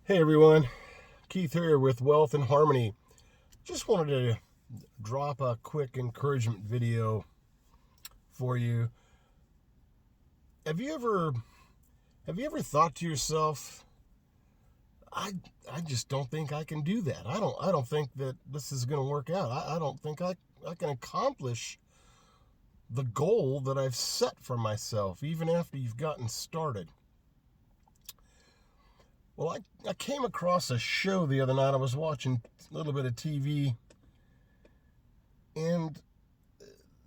Hey everyone, Keith here with Wealth and Harmony. Just wanted to drop a quick encouragement video for you. Have you ever thought to yourself, I just don't think I can do that. I don't think that this is going to work out. I don't think I can accomplish the goal that I've set for myself even after you've gotten started. Well, I came across a show the other night. I was watching a little bit of TV, and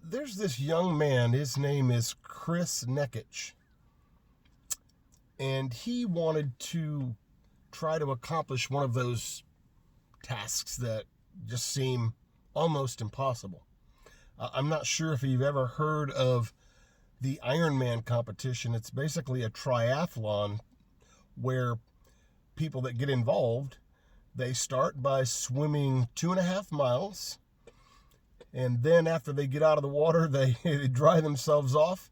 there's this young man. His name is Chris Nekich, and he wanted to try to accomplish one of those tasks that just seem almost impossible. I'm not sure if you've ever heard of the Ironman competition. It's basically a triathlon where people that get involved, they start by swimming 2.5 miles, and then after they get out of the water, they dry themselves off,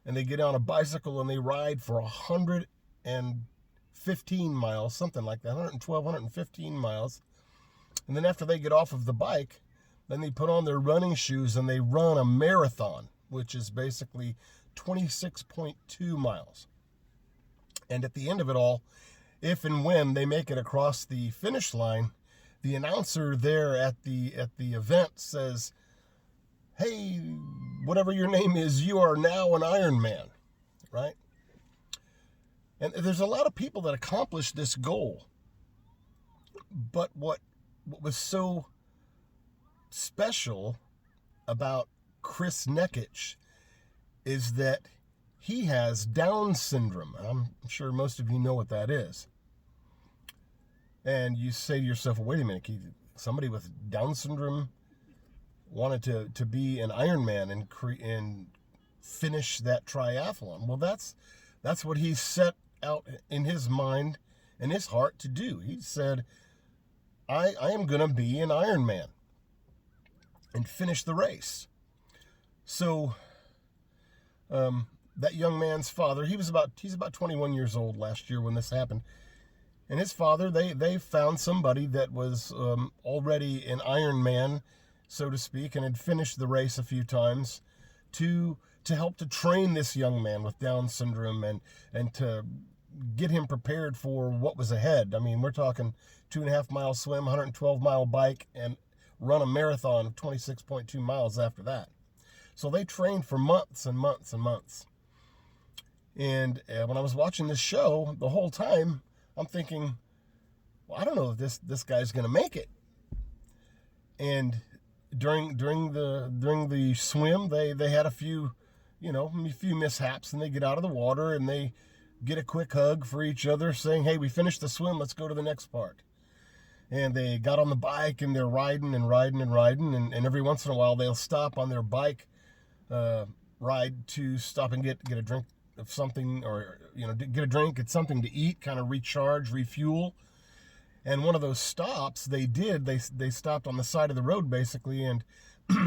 and they get on a bicycle and they ride for 115 miles, something like that, 112, 115 miles. And then after they get off of the bike, then they put on their running shoes and they run a marathon, which is basically 26.2 miles. And at the end of it all, if and when they make it across the finish line, the announcer there at the event says, "Hey, whatever your name is, you are now an Ironman," right? And there's a lot of people that accomplish this goal. But what was so special about Chris Nekich is that he has Down syndrome. I'm sure most of you know what that is. And you say to yourself, well, wait a minute, Keith, somebody with Down syndrome wanted to be an Ironman and finish that triathlon. Well, that's what he set out in his mind and his heart to do. He said, I am going to be an Ironman and finish the race. So that young man's father, he's about 21 years old last year when this happened. And his father, they found somebody that was already an Ironman, so to speak, and had finished the race a few times to help to train this young man with Down syndrome and to get him prepared for what was ahead. I mean, we're talking 2.5 mile swim, 112-mile bike, and run a marathon of 26.2 miles after that. So they trained for months and months and months. And when I was watching this show, the whole time, I'm thinking, well, I don't know if this guy's going to make it. And during the swim, they had a few mishaps, and they get out of the water and they get a quick hug for each other, saying, "Hey, we finished the swim. Let's go to the next part." And they got on the bike and they're riding, and every once in a while they'll stop on their bike ride to stop and get a drink of something, or get a drink, get something to eat, kind of recharge, refuel. And one of those stops they stopped on the side of the road basically and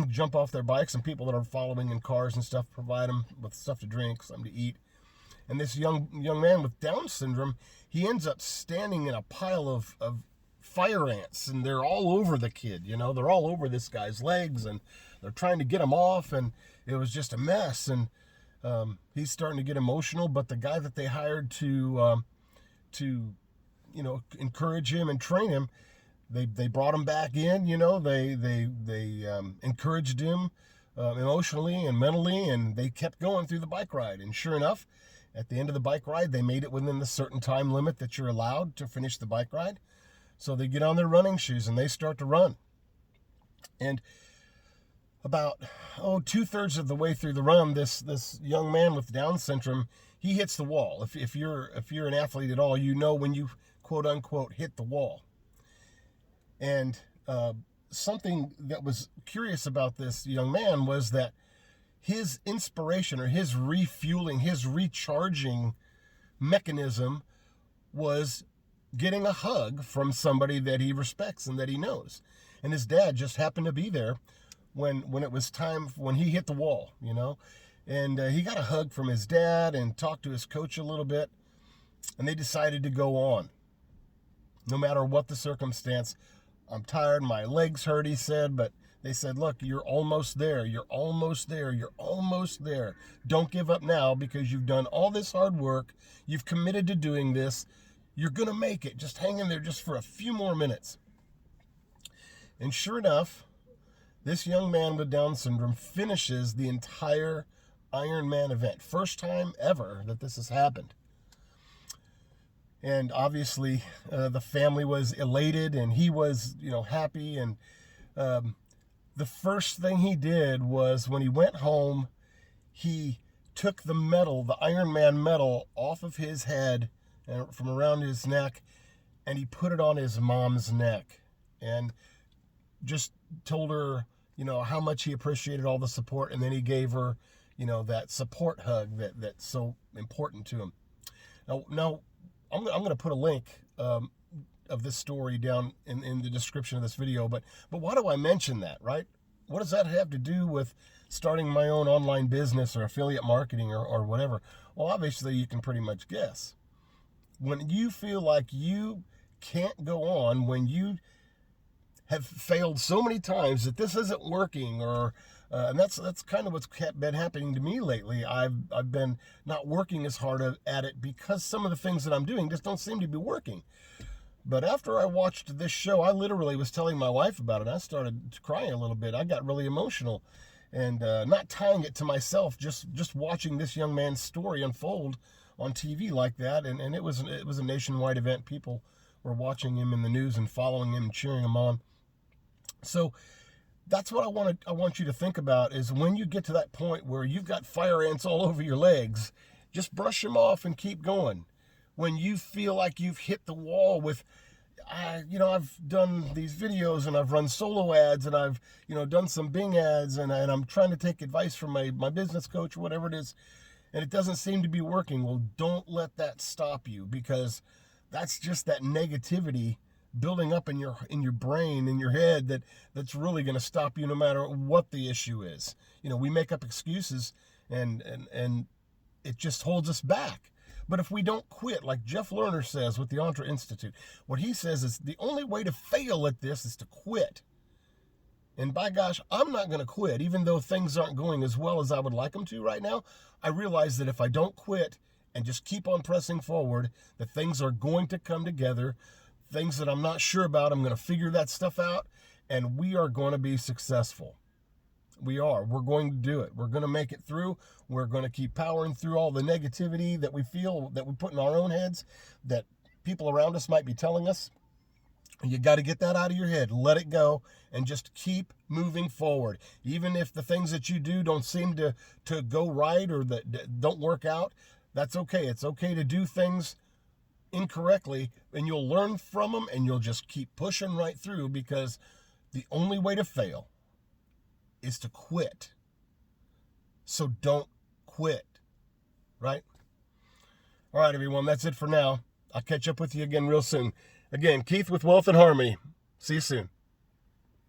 jump off their bikes, and people that are following in cars and stuff provide them with stuff to drink, something to eat. And this young man with Down syndrome, he ends up standing in a pile of fire ants, and they're all over the kid. They're all over this guy's legs, and they're trying to get him off, and it was just a mess. And he's starting to get emotional, but the guy that they hired to encourage him and train him, they brought him back in. They encouraged him emotionally and mentally, and they kept going through the bike ride. And sure enough, at the end of the bike ride, they made it within the certain time limit that you're allowed to finish the bike ride. So they get on their running shoes and they start to run. And about 2/3 of the way through the run, this young man with Down syndrome, he hits the wall. If you're an athlete at all, when you quote unquote hit the wall. And something that was curious about this young man was that his inspiration, or his refueling, his recharging mechanism was getting a hug from somebody that he respects and that he knows. And his dad just happened to be there when it was time, when he hit the wall, And he got a hug from his dad and talked to his coach a little bit, and they decided to go on. no matter what the circumstance. I'm tired, my legs hurt, he said, but they said, look, you're almost there. You're almost there. You're almost there. Don't give up now because you've done all this hard work. You've committed to doing this. You're going to make it. Just hang in there just for a few more minutes. And sure enough, this young man with Down syndrome finishes the entire Ironman event. First time ever that this has happened. And obviously, the family was elated, and he was, happy. And the first thing he did was when he went home, he took the medal, the Ironman medal, off of his head and from around his neck, and he put it on his mom's neck, and just told her, how much he appreciated all the support. And then he gave her, that support hug that's so important to him. Now, I'm going to put a link of this story down in the description of this video. But why do I mention that, right? What does that have to do with starting my own online business or affiliate marketing or whatever? Well, obviously, you can pretty much guess. When you feel like you can't go on, when you have failed so many times that this isn't working, and that's kind of what's been happening to me lately. I've been not working as hard at it because some of the things that I'm doing just don't seem to be working. But after I watched this show, I literally was telling my wife about it. I started crying a little bit. I got really emotional, and not tying it to myself, just watching this young man's story unfold on TV like that. And it was a nationwide event. People were watching him in the news and following him and cheering him on. So that's what I want you to think about, is when you get to that point where you've got fire ants all over your legs, just brush them off and keep going. When you feel like you've hit the wall with, I've done these videos and I've run solo ads and I've, done some Bing ads and I'm trying to take advice from my business coach or whatever it is, and it doesn't seem to be working. Well, don't let that stop you, because that's just that negativity building up in your brain, in your head, that's really going to stop you no matter what the issue is. We make up excuses and it just holds us back. But if we don't quit, like Jeff Lerner says with the Entre Institute, what he says is the only way to fail at this is to quit. And by gosh, I'm not going to quit. Even though things aren't going as well as I would like them to right now, I realize that if I don't quit and just keep on pressing forward, that things are going to come together. Things that I'm not sure about, I'm going to figure that stuff out, and we are going to be successful. We are. We're going to do it. We're going to make it through. We're going to keep powering through all the negativity that we feel, that we put in our own heads, that people around us might be telling us. You got to get that out of your head. Let it go and just keep moving forward. Even if the things that you do don't seem to go right or that don't work out, that's okay. It's okay to do things incorrectly, and you'll learn from them, and you'll just keep pushing right through, because the only way to fail is to quit. So don't quit, right? All right, everyone, that's it for now. I'll catch up with you again real soon. Again, Keith with Wealth and Harmony. See you soon.